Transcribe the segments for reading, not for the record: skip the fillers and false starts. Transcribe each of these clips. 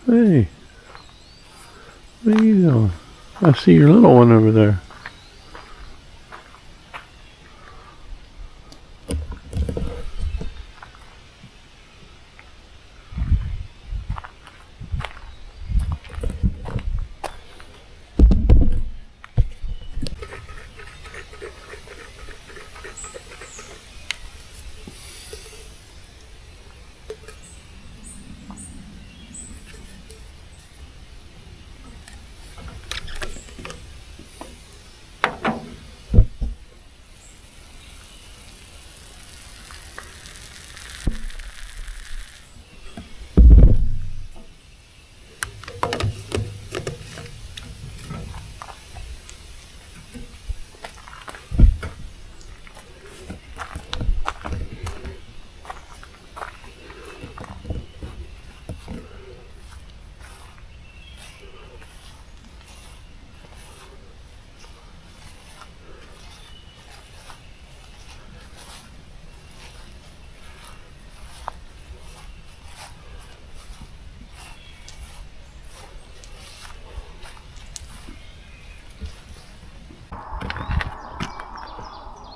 Hey, what are you doing? I see your little one over there.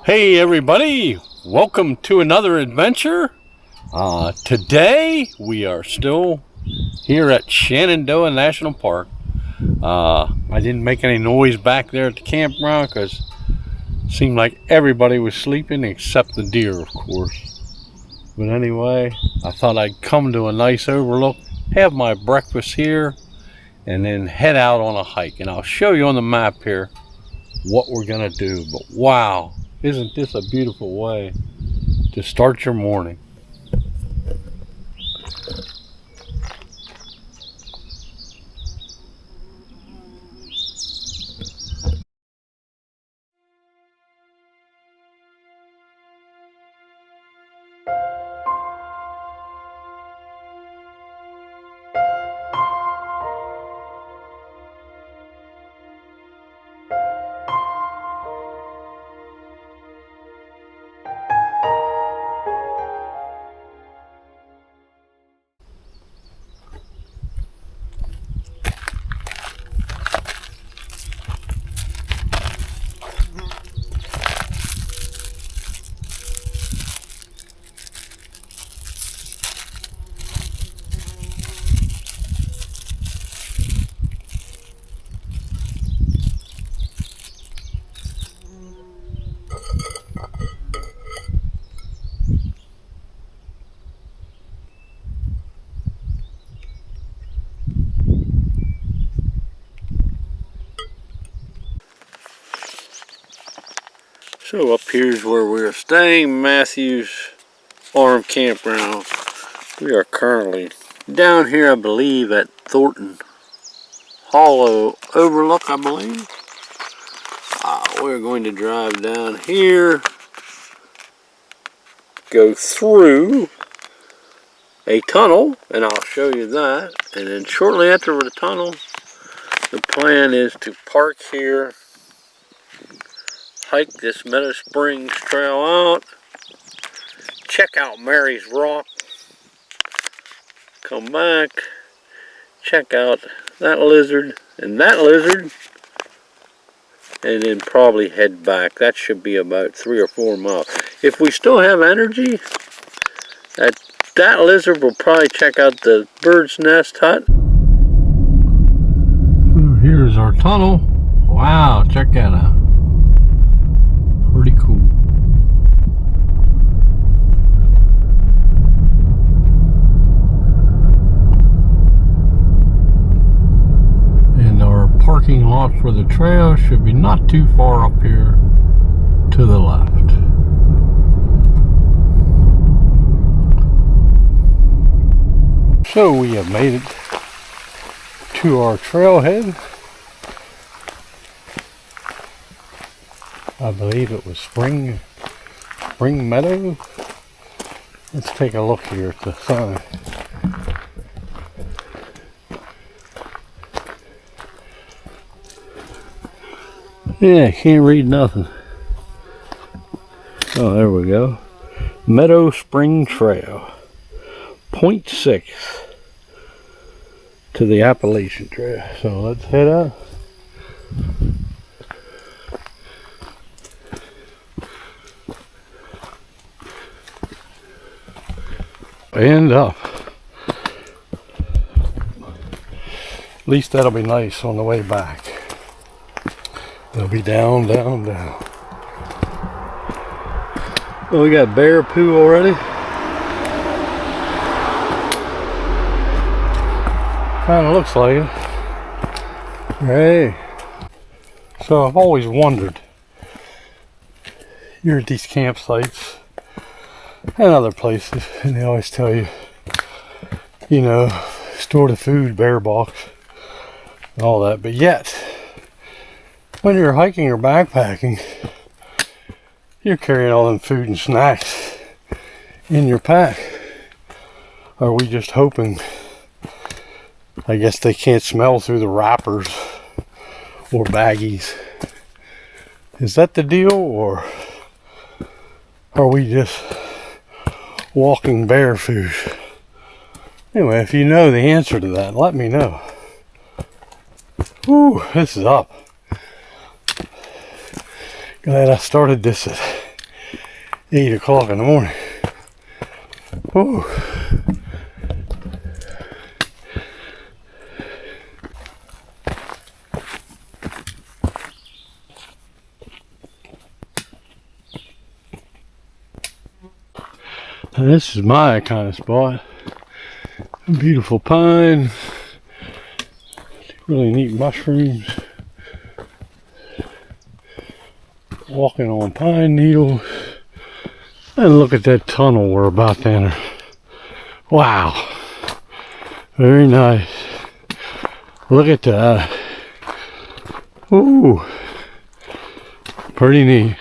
Hey everybody, welcome to another adventure. Today we are still here at Shenandoah National Park. I didn't make any noise back there at the campground because it seemed like everybody was sleeping except the deer, of course. But anyway, I thought I'd come to a nice overlook, have my breakfast here, and then head out on a hike. And I'll show you on the map here what we're gonna do. But wow, isn't this a beautiful way to start your morning? So up here's where we're staying, Matthews Farm Campground. We are currently down here, I believe, at Thornton Hollow Overlook, I believe. We're going to drive down here, go through a tunnel, and I'll show you that. And then shortly after the tunnel, the plan is to park here, hike this Meadow Springs trail out, check out Mary's Rock, come back, check out that lizard and that lizard, and then probably head back. That should be about 3 or 4 miles. If we still have energy, that lizard will probably check out the bird's nest hut. Here's our tunnel. Wow, check that out. Pretty cool. And our parking lot for the trail should be not too far up here to the left. So we have made it to our trailhead. I believe it was Spring Meadow. Let's take a look here at the sign. Yeah, I can't read nothing. Oh, there we go. Meadow Spring Trail. 0.6 to the Appalachian Trail. So let's head out. And up. At least that'll be nice on the way back. It'll be down, down, down. Well, we got bear poo already. Kind of looks like it. Hey. So I've always wondered, you're at these campsites and other places, and they always tell you, you know, store the food, bear box, and all that. But yet, when you're hiking or backpacking, you're carrying all them food and snacks in your pack. Are we just hoping? I guess they can't smell through the wrappers or baggies. Is that the deal, or are we just walking bear food? Anyway, if you know the answer to that, let me know. Whew, this is up. Glad I started this at 8 o'clock in the morning. Whew. Now this is my kind of spot. A beautiful pine, really neat mushrooms. Walking on pine needles. And look at that tunnel we're about to enter. Wow. Very nice. Look at that. Ooh. Pretty neat.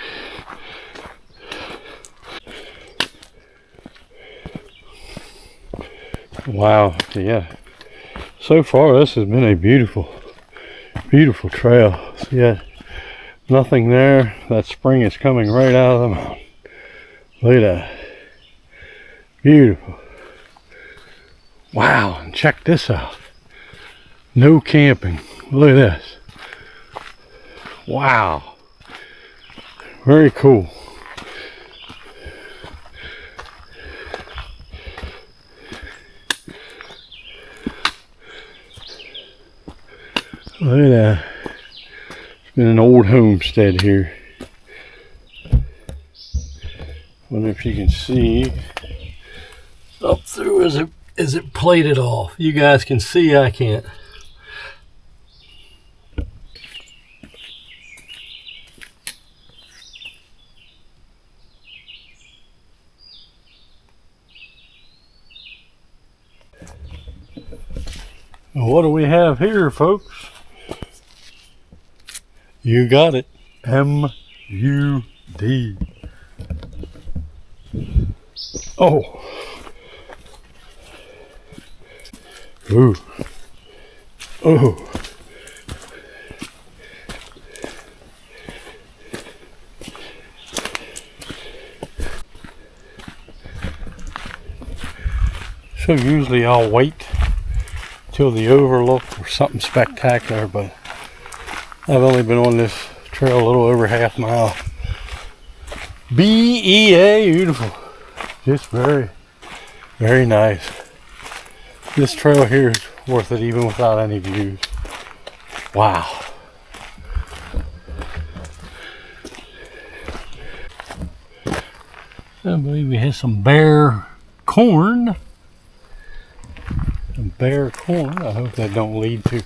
Wow, yeah. So far this has been a beautiful, beautiful trail. Yeah, nothing there. That spring is coming right out of the mountain. Look at that. Beautiful. Wow, and check this out. No camping. Look at this. Wow. Very cool. Look at that. It's been an old homestead here. Wonder if you can see up through as it plated off. You guys can see, I can't. What do we have here, folks? You got it. M-U-D. Oh. Ooh. Oh. So usually I'll wait till the overlook or something spectacular, but I've only been on this trail a little over half mile. BEA, beautiful. Just very, very nice. This trail here is worth it even without any views. Wow. I believe we have some bear corn. Some bear corn. I hope that don't lead to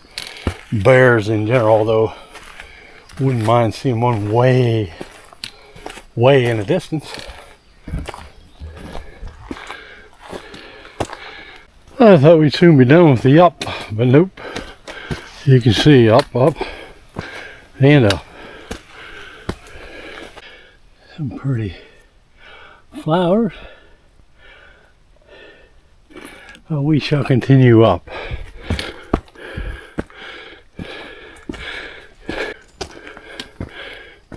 bears in general, although wouldn't mind seeing one way in the distance. I thought we'd soon be done with the up, but nope. You can see up, and up. Some pretty flowers. We shall continue up.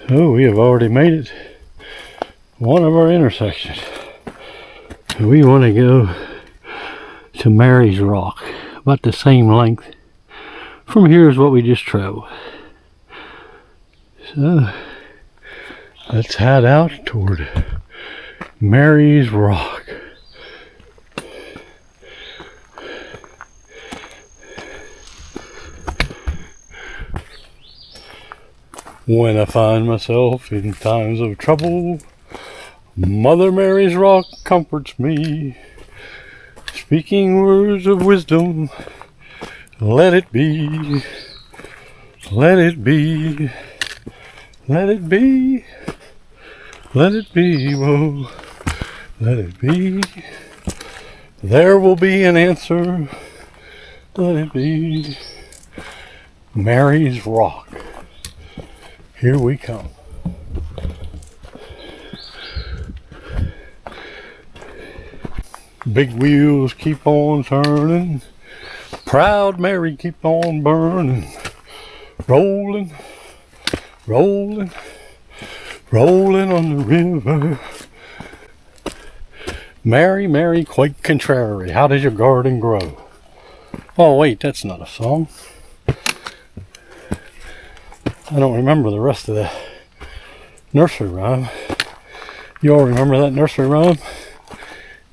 So we have already made it one of our intersections. We want to go to Mary's Rock, about the same length from here as what we just traveled. So let's head out toward Mary's Rock. When I find myself in times of trouble, Mother Mary's Rock comforts me, speaking words of wisdom. Let it be, let it be, let it be, let it be, whoa, let it be. There will be an answer, let it be. Mary's Rock. Here we come. Big wheels keep on turning. Proud Mary keep on burning. Rolling, rolling, rolling on the river. Mary, Mary, quite contrary, how does your garden grow? Oh wait, that's not a song. I don't remember the rest of the nursery rhyme. You all remember that nursery rhyme?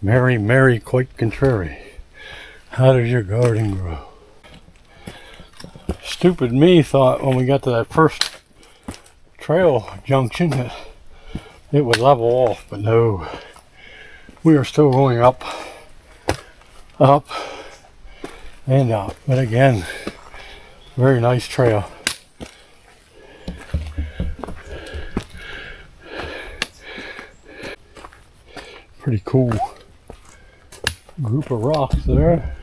Mary, Mary, quite contrary, how does your garden grow? Stupid me thought when we got to that first trail junction that it would level off, but no. We are still going up, up, and up. But again, very nice trail. Pretty cool group of rocks there.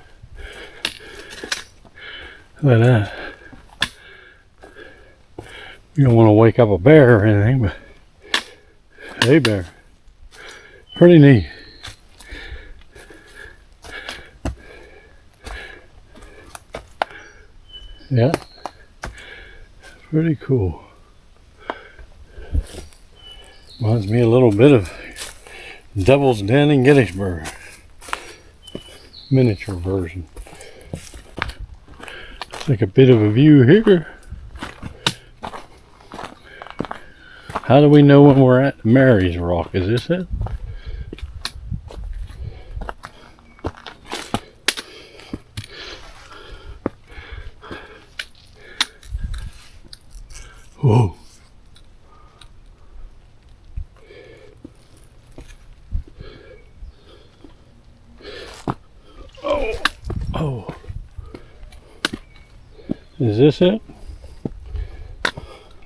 Look at that. You don't want to wake up a bear or anything, but hey, bear. Pretty neat. Yeah, pretty cool. Reminds me a little bit of Devil's Den in Gettysburg. Miniature version. Take a bit of a view here. How do we know when we're at Mary's Rock? Is this it? Whoa. Oh. Is this it?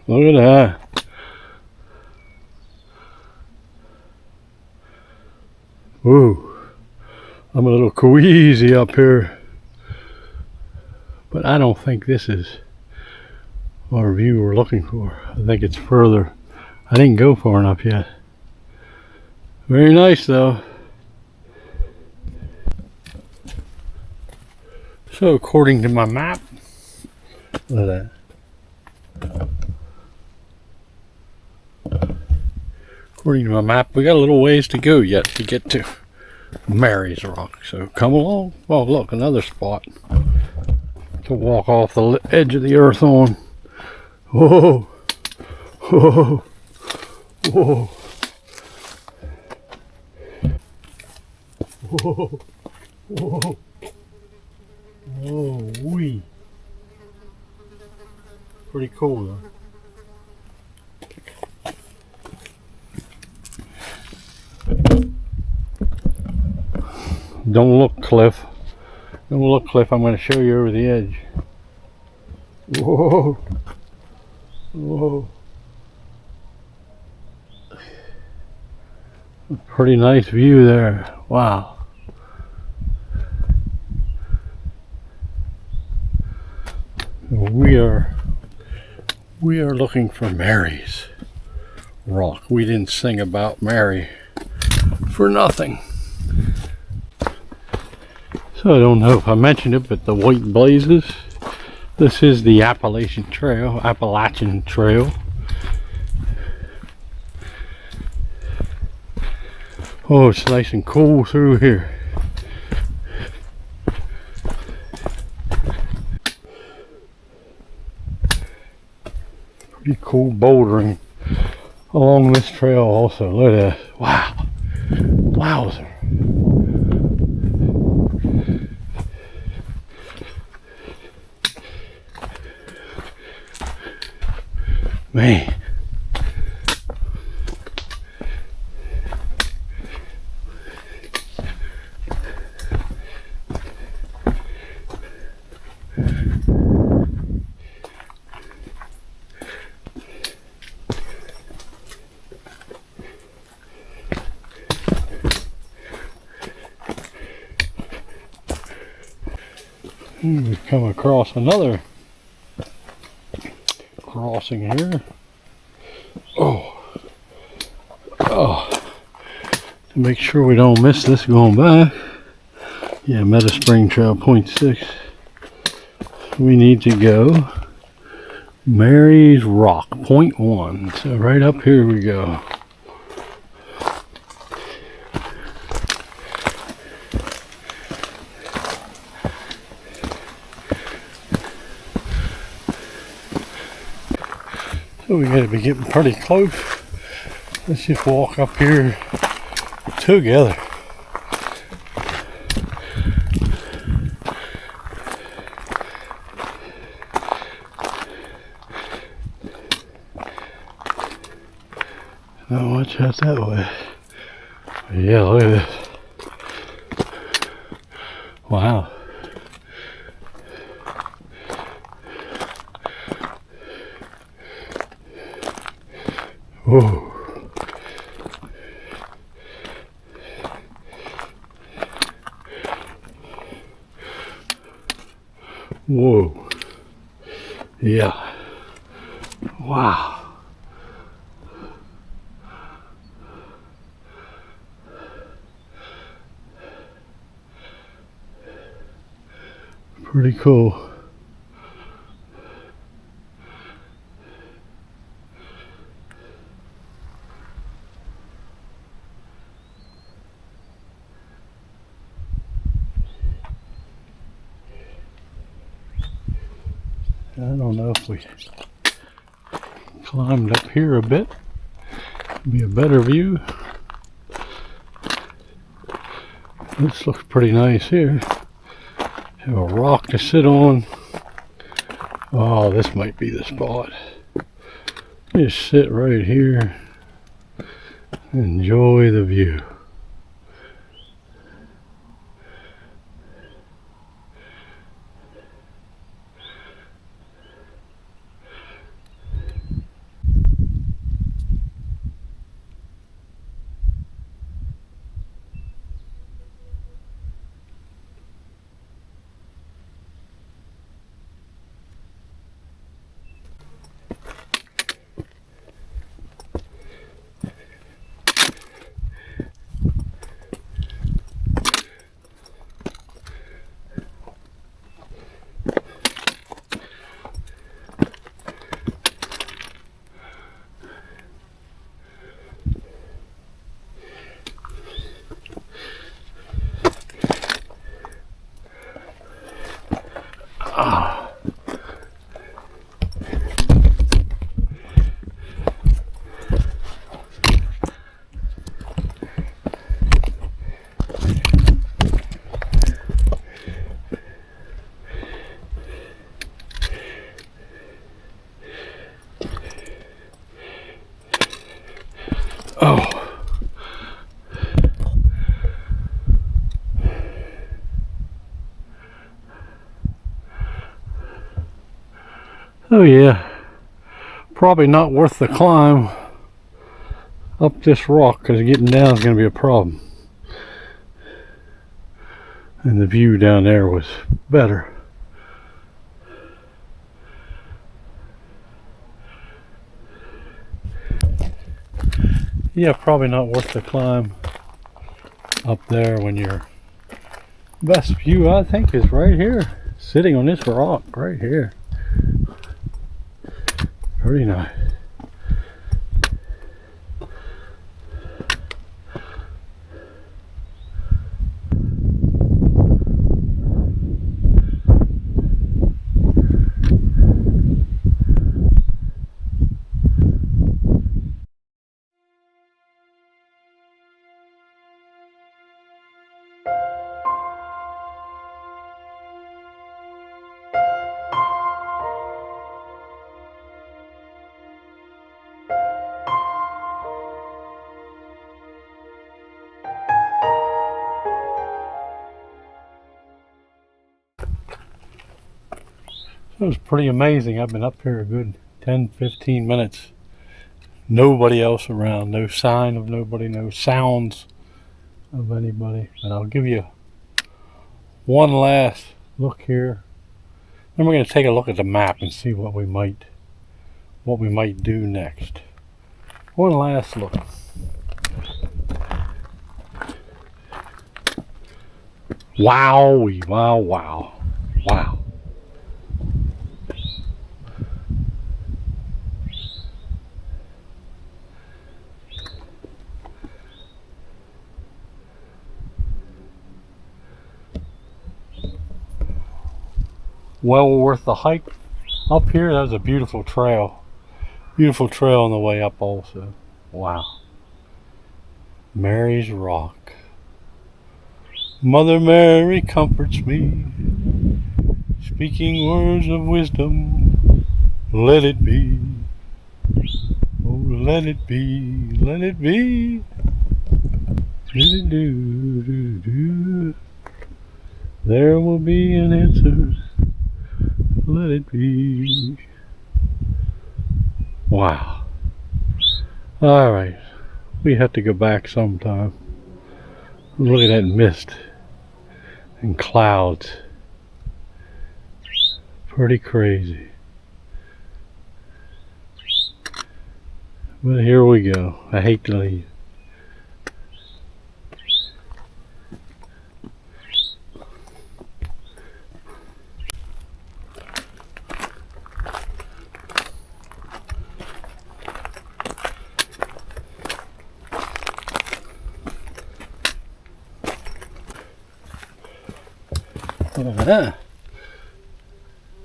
Look at that. Whoa. I'm a little queasy up here. But I don't think this is our view we're looking for. I think it's further. I didn't go far enough yet. Very nice though. So according to my map, look at that. According to my map, we got a little ways to go yet to get to Mary's Rock. So come along. Oh look, another spot to walk off the edge of the earth on. Whoa, whoa, whoa, whoa, whoa, whoa, wee. Pretty cool though. Don't look, Cliff. Don't look, Cliff. I'm going to show you over the edge. Whoa. Whoa. Pretty nice view there. Wow. We are looking for Mary's Rock. We didn't sing about Mary for nothing. So I don't know if I mentioned it, but the White Blazes. This is the Appalachian Trail. Oh, it's nice and cool through here. Pretty cool bouldering along this trail also. Look at that. Wow. Wowzer. Man. We've come across another crossing here. To make sure we don't miss this going back. Yeah, Meadow Spring Trail 0.6. We need to go Mary's Rock 0.1. So right up here we go. So we gotta be getting pretty close. Let's just walk up here together. Not much out that way. But yeah, look at this. Wow. Whoa. Whoa. Yeah. Wow. Pretty cool. I don't know if we climbed up here a bit. Be a better view. This looks pretty nice here. Have a rock to sit on. Oh, this might be the spot. Just sit right here. Enjoy the view. Oh yeah, probably not worth the climb up this rock because getting down is going to be a problem. And the view down there was better. Yeah, probably not worth the climb up there when your best view I think is right here, sitting on this rock right here. Very nice. So it's pretty amazing. I've been up here a good 10-15 minutes. Nobody else around. No sign of nobody. No sounds of anybody. But I'll give you one last look here. Then we're going to take a look at the map and see what we might do next. One last look. Wowie, wow, wow, wow. Well worth the hike up here. That was a beautiful trail. Beautiful trail on the way up also. Wow. Mary's Rock. Mother Mary comforts me, speaking words of wisdom. Let it be. Oh, let it be. Let it be. Do, do, do, do. There will be an answer. Let it be. Wow. Alright. We have to go back sometime. Look at that mist and clouds. Pretty crazy. But here we go. I hate to leave.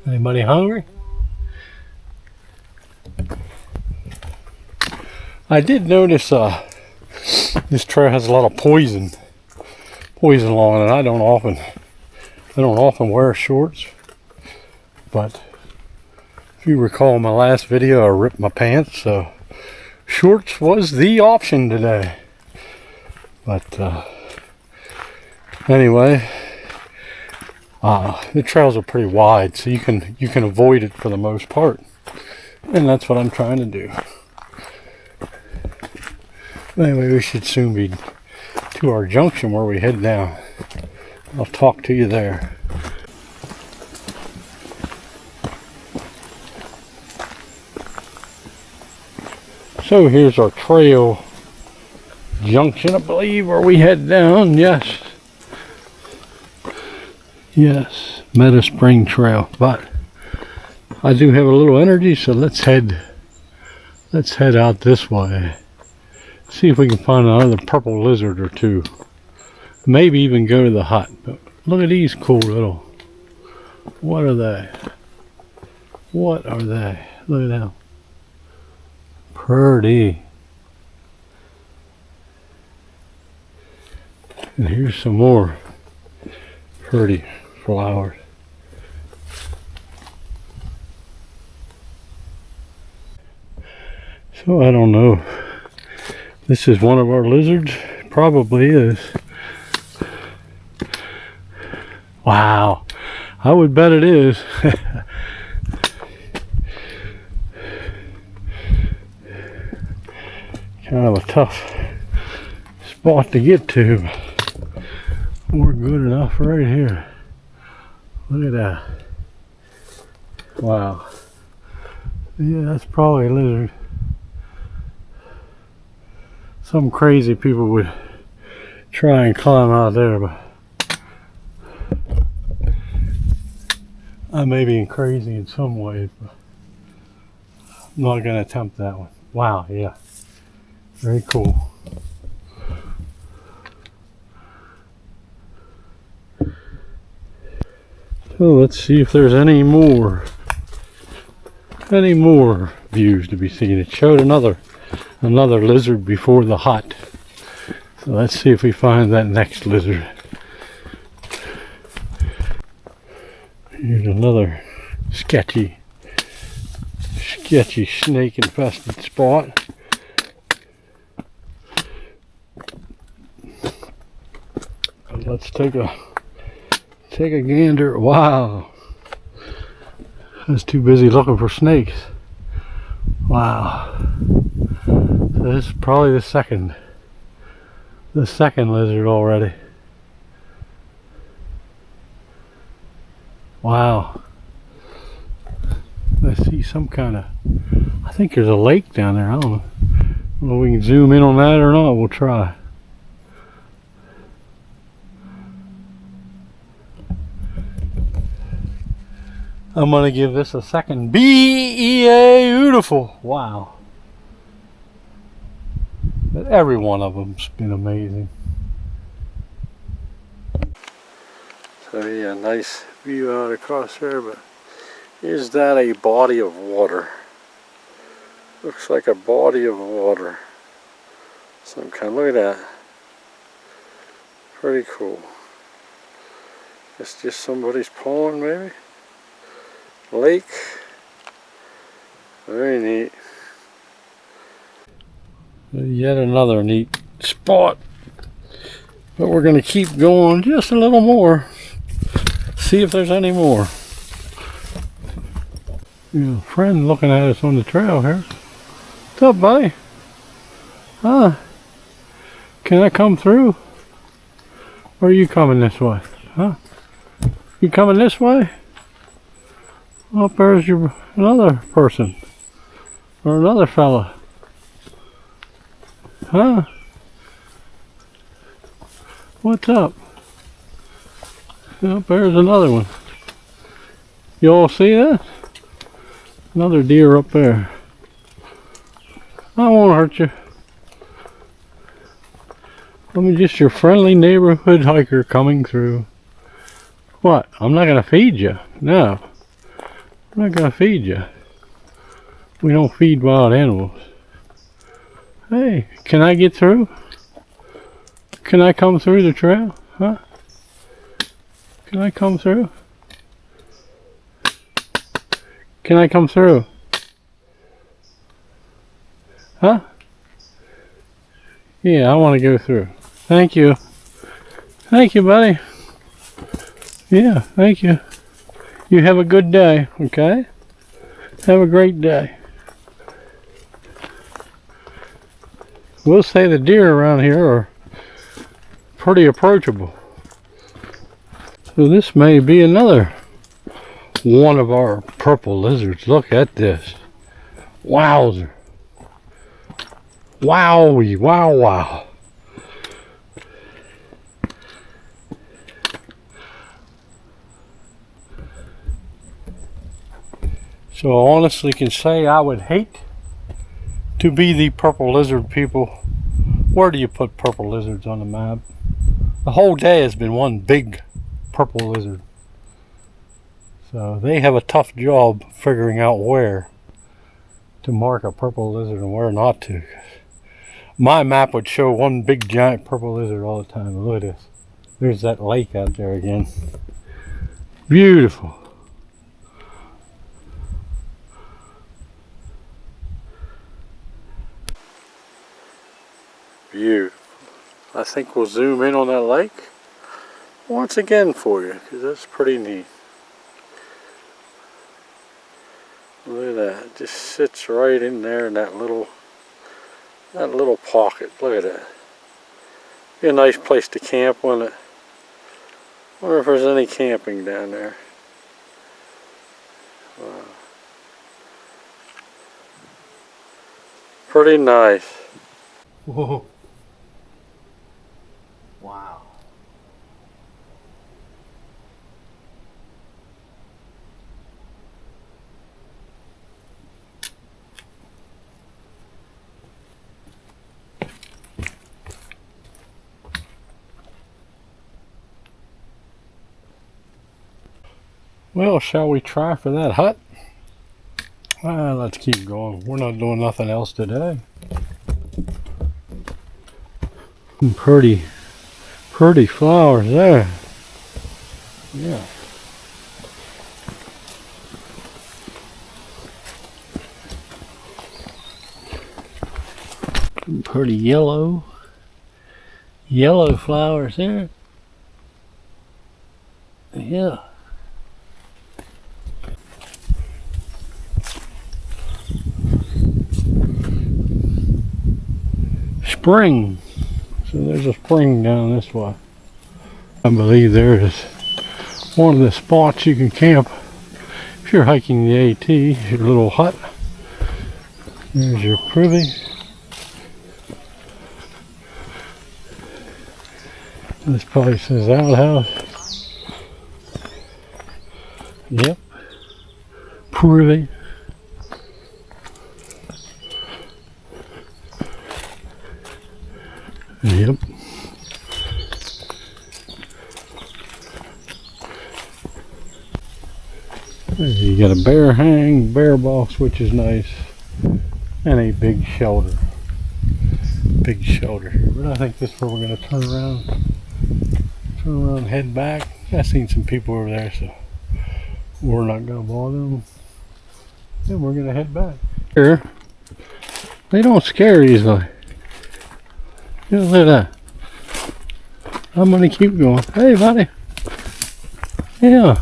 Anybody hungry? I did notice this trail has a lot of poison along it. I don't often wear shorts, but if you recall my last video, I ripped my pants, so shorts was the option today. But anyway. The trails are pretty wide, so you can avoid it for the most part, and that's what I'm trying to do. Anyway, we should soon be to our junction where we head down. I'll talk to you there. So here's our trail junction, I believe, where we head down. Yes, Meadow Spring Trail, but I do have a little energy, so let's head out this way. See if we can find another purple lizard or two. Maybe even go to the hut. But look at these cool little. What are they? What are they? Look at them. Pretty. And here's some more pretty flowers. So I don't know. This is one of our lizards. Probably is. Wow. I would bet it is. Kind of a tough spot to get to. We're good enough right here. Look at that. Wow. Yeah, that's probably a lizard. Some crazy people would try and climb out there, but I may be crazy in some ways, but I'm not going to attempt that one. Wow, yeah. Very cool. So let's see if there's any more views to be seen. It showed another lizard before the hut. So let's see if we find that next lizard. Here's another sketchy snake infested spot. Let's take a gander. Wow. I was too busy looking for snakes. Wow. So this is probably the second lizard already. Wow. I see some kind of, I think there's a lake down there. I don't know if we can zoom in on that or not. We'll try. I'm gonna give this a second beautiful. Wow. But every one of them's been amazing. So yeah, nice view out across there, but is that a body of water? Looks like a body of water. Some kind, look at that. Pretty cool. It's just somebody's pond maybe? Lake. Very neat. Yet another neat spot. But we're going to keep going just a little more. See if there's any more. A friend looking at us on the trail here. What's up, buddy? Huh? Can I come through? Or are you coming this way? Huh? You coming this way? Up there's another person. Or another fella. Huh? What's up? Up there's another one. You all see that? Another deer up there. I won't hurt you. I'm just your friendly neighborhood hiker coming through. What? I'm not gonna feed you. No. I'm not gonna feed you. We don't feed wild animals. Hey, can I get through? Can I come through the trail? Huh? Can I come through? Can I come through? Huh? Yeah, I want to go through. Thank you. Thank you, buddy. Yeah, thank you. You have a good day, okay? Have a great day. We'll say the deer around here are pretty approachable. So this may be another one of our purple lizards. Look at this. Wowzer. Wowie, wow, wow. So I honestly can say I would hate to be the purple lizard people. Where do you put purple lizards on the map? The whole day has been one big purple lizard. So they have a tough job figuring out where to mark a purple lizard and where not to. My map would show one big giant purple lizard all the time. Look at this. There's that lake out there again. Beautiful. Beautiful. I think we'll zoom in on that lake once again for you, because that's pretty neat. Look at that. It just sits right in there in that little pocket. Look at that. Be a nice place to camp, wouldn't it? Wonder if there's any camping down there. Wow. Pretty nice. Whoa. Wow. Well, shall we try for that hut? Let's keep going. We're not doing nothing else today. Pretty flowers there. Yeah. Some pretty yellow flowers there. Yeah. spring. So there's a spring down this way. I believe there is one of the spots you can camp if you're hiking the AT, your little hut. There's your privy. This probably says outhouse. Yep. Privy. Yep. You got a bear hang, bear box, which is nice, and a big shelter. Big shelter here. But I think this is where we're going to turn around and head back. I've seen some people over there, so we're not going to bother them. Then we're going to head back. Here, they don't scare easily. You know, look at that. I'm going to keep going. Hey, buddy. Yeah.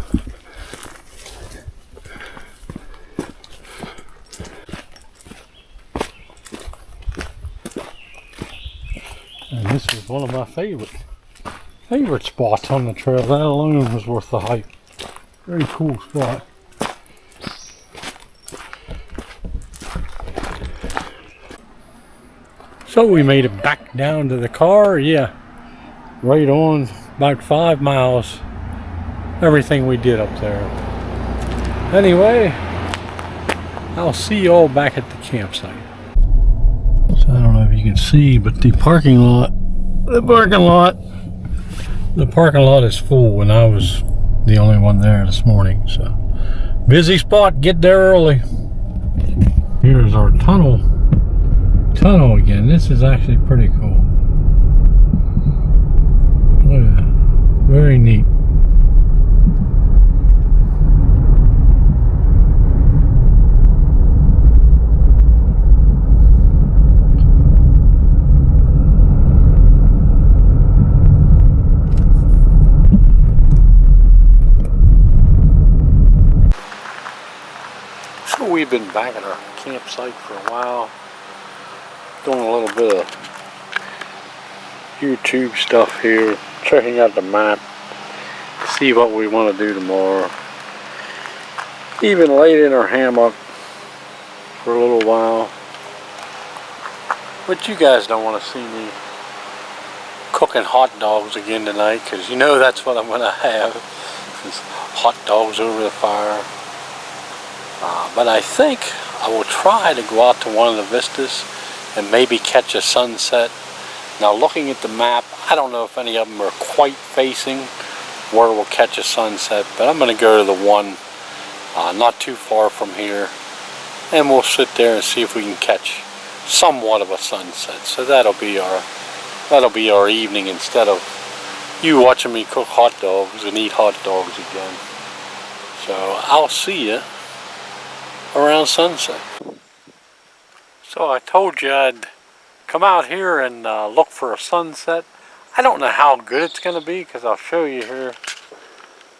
And this is one of my favorite spots on the trail. That alone was worth the hike. Very cool spot. So we made it back down to the car. Yeah, right on, about 5 miles. Everything we did up there. Anyway, I'll see you all back at the campsite. So I don't know if you can see, but the parking lot is full, and I was the only one there this morning. So busy spot. Get there early. Here's our tunnel again. This is actually pretty cool. Look at that. Very neat. So we've been back at our campsite for a while, doing a little bit of YouTube stuff here, checking out the map, see what we want to do tomorrow. Even laid in our hammock for a little while. But you guys don't want to see me cooking hot dogs again tonight, because you know that's what I'm going to have, is hot dogs over the fire. But I think I will try to go out to one of the vistas and maybe catch a sunset. Now, looking at the map, I don't know if any of them are quite facing where we'll catch a sunset, but I'm going to go to the one not too far from here, and we'll sit there and see if we can catch somewhat of a sunset. So that'll be our evening, instead of you watching me cook hot dogs and eat hot dogs again. So I'll see you around sunset. So I told you I'd come out here and look for a sunset. I don't know how good it's going to be, because I'll show you here.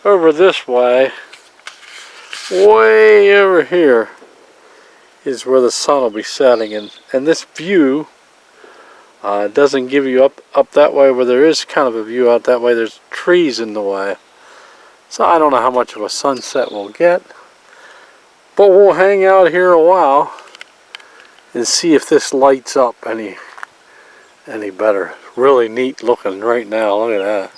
Over this way over here is where the sun will be setting, and this view doesn't give you up that way, where there is kind of a view out that way. There's trees in the way, so I don't know how much of a sunset we'll get. But we'll hang out here a while and see if this lights up any better. Really neat looking right now. Look at that.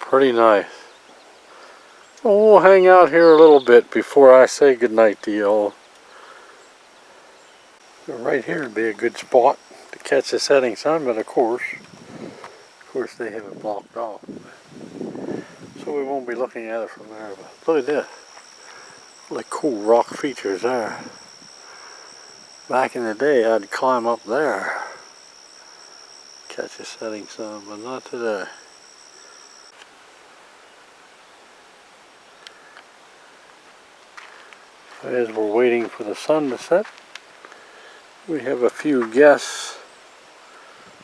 Pretty nice. Well, we'll hang out here a little bit before I say goodnight to you all. So right here would be a good spot to catch the setting sun, but of course they have it blocked off. So we won't be looking at it from there. But look at this. Really cool rock features there. Back in the day, I'd climb up there, catch a setting sun, but not today. As we're waiting for the sun to set, we have a few guests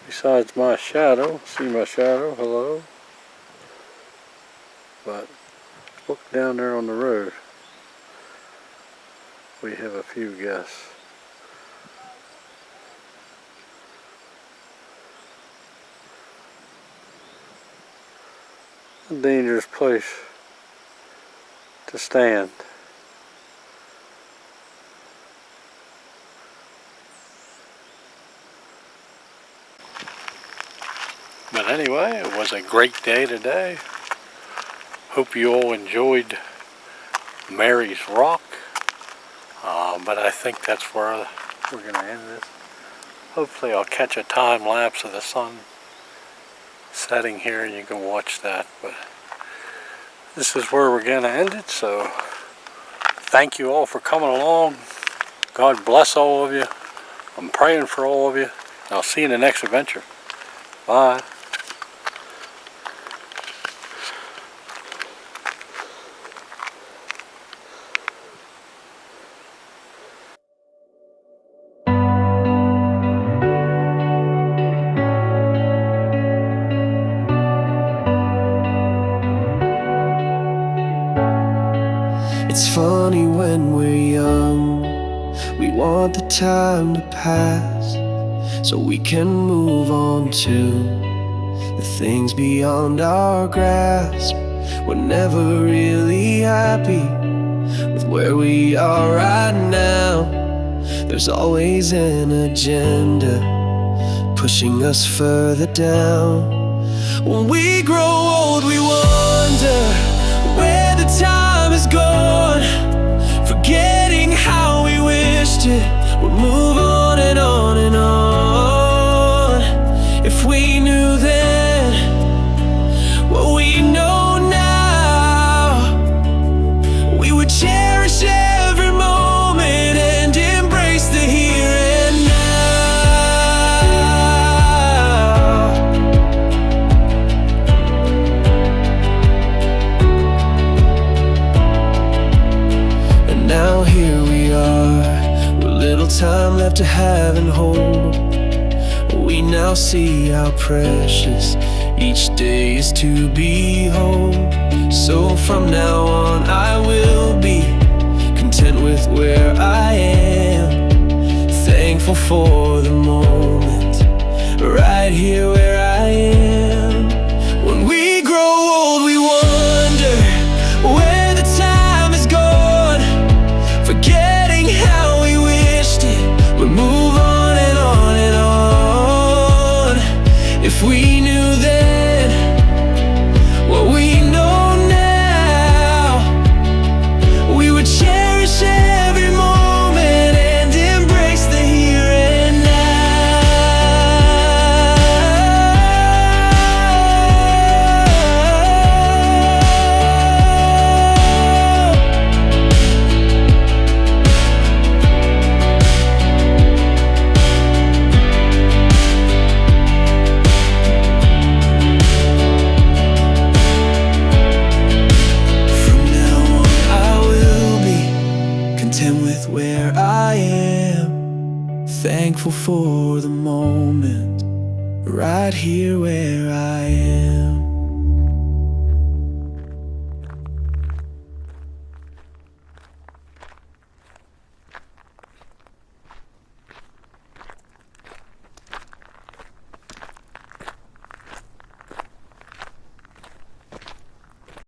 besides my shadow. See my shadow? Hello. But look down there on the road. We have a few guests. A dangerous place to stand. But anyway, it was a great day today. Hope you all enjoyed Mary's Rock. But I think that's where we're going to end this. Hopefully I'll catch a time lapse of the sun setting here and you can watch that. But this is where we're going to end it. So thank you all for coming along. God bless all of you. I'm praying for all of you. I'll see you in the next adventure. Bye. It's funny when we're young, we want the time to pass so we can move on to the things beyond our grasp. We're never really happy with where we are right now. There's always an agenda pushing us further down. When we grow old, we wonder where the time has gone, forgetting how we wished it would move on and on and on. If we knew then what we know now, we would cherish every moment and embrace the here and now. And now here we are, with little time left to have and hold. We now see how precious each day is to behold. So from now on I will be content with where I am, thankful for the moment, right here where I am. When we grow old, we wonder where the time has gone, forgetting how we wished it would move on and on and on. If we knew then what we know now, we would cherish every moment and embrace the here and now. From now on I will be content with where I am, thankful for the moment, right here where I am.